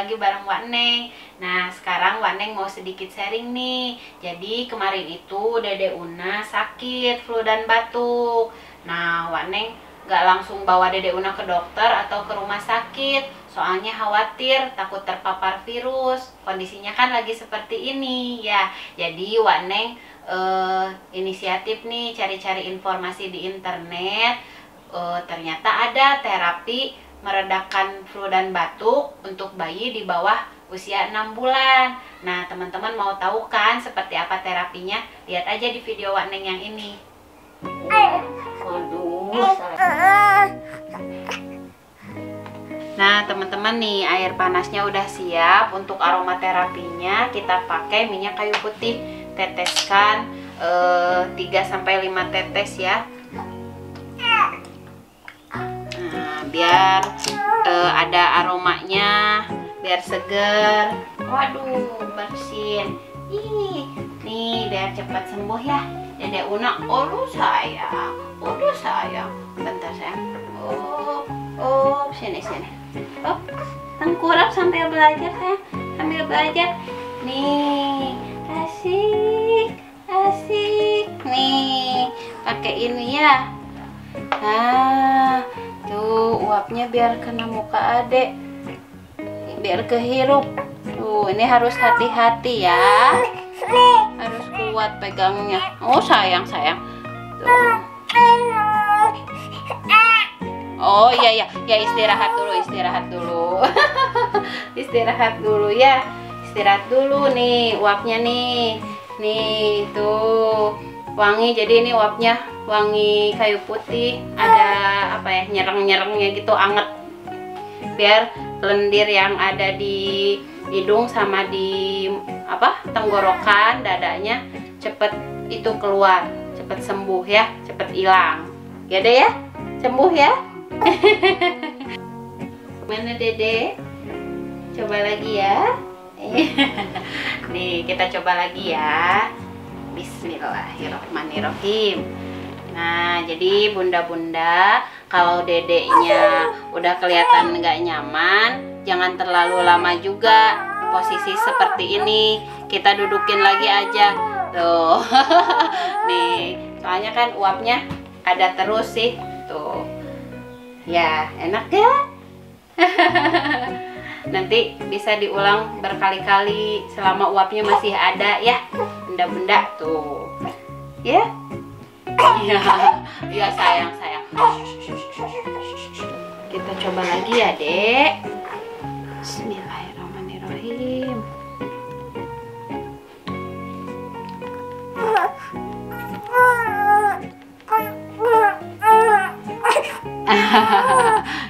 lagi bareng Wak Neng. Nah, sekarang Wak Neng mau sedikit sharing nih. Jadi kemarin itu Dede Una sakit flu dan batuk. Nah, Wak Neng gak langsung bawa Dede Una ke dokter atau ke rumah sakit, soalnya khawatir takut terpapar virus. Kondisinya kan lagi seperti ini ya. Jadi Wak Neng inisiatif nih cari-cari informasi di internet. Ternyata ada terapi meredakan flu dan batuk untuk bayi di bawah usia 6 bulan. Nah, teman-teman mau tahu kan seperti apa terapinya? Lihat aja di video Wak Neng yang ini. Nah, teman-teman nih, air panasnya udah siap. Untuk aromaterapinya kita pakai minyak kayu putih. Teteskan 3-5 tetes ya. Biar ada aromanya, biar seger. Waduh, bersin. Nih biar cepat sembuh ya. Dede Una, sayang, sayang. Bentar sayang. Sini. Tengkurap sambil belajar sayang, sambil belajar. Nih, asik. Nih, pakai ini ya. Nah, tuh uapnya biar kena muka adek, biar kehirup. Tuh, ini harus hati-hati ya, harus kuat pegangnya. Sayang tuh. Iya istirahat dulu istirahat dulu nih uapnya nih tuh wangi. Jadi ini uapnya wangi kayu putih, ada apa ya, nyereng-nyerengnya gitu, anget. Biar lendir yang ada di hidung sama di tenggorokan, dadanya cepet itu keluar, cepet sembuh ya, cepet hilang. Ya deh ya, sembuh ya. Mana Dede? Coba lagi ya. Nih kita coba lagi ya. Bismillahirrahmanirrahim. Nah, jadi bunda-bunda, kalau dedeknya udah kelihatan nggak nyaman, jangan terlalu lama juga posisi seperti ini. Kita dudukin lagi aja tuh. Nih, soalnya kan uapnya ada terus sih tuh. Ya, enak ya. Nanti bisa diulang berkali-kali selama uapnya masih ada ya, benda-benda tuh ya. Ya sayang. Kita coba lagi ya dek. Bismillahirrahmanirrahim.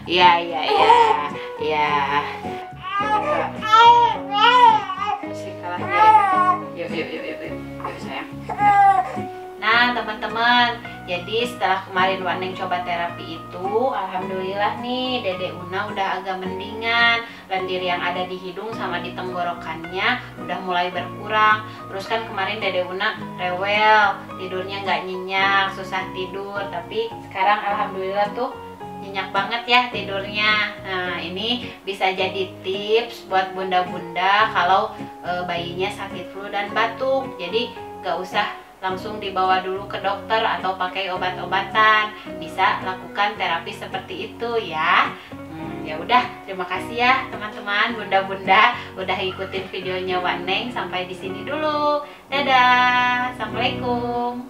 Ya. Yuk sayang. Nah teman-teman, jadi setelah kemarin Wak Neng coba terapi itu, alhamdulillah nih Dede Una udah agak mendingan. Lendir yang ada di hidung sama di tenggorokannya udah mulai berkurang. Terus kan kemarin Dede Una rewel, tidurnya nggak nyenyak, susah tidur. Tapi sekarang alhamdulillah tuh nyenyak banget ya tidurnya. Nah, ini bisa jadi tips buat bunda-bunda kalau bayinya sakit flu dan batuk. Jadi gak usah langsung dibawa dulu ke dokter atau pakai obat-obatan. Bisa lakukan terapi seperti itu ya. Ya udah, terima kasih ya teman-teman, bunda-bunda udah ikutin videonya Wak Neng sampai di sini dulu. Dadah. Assalamualaikum.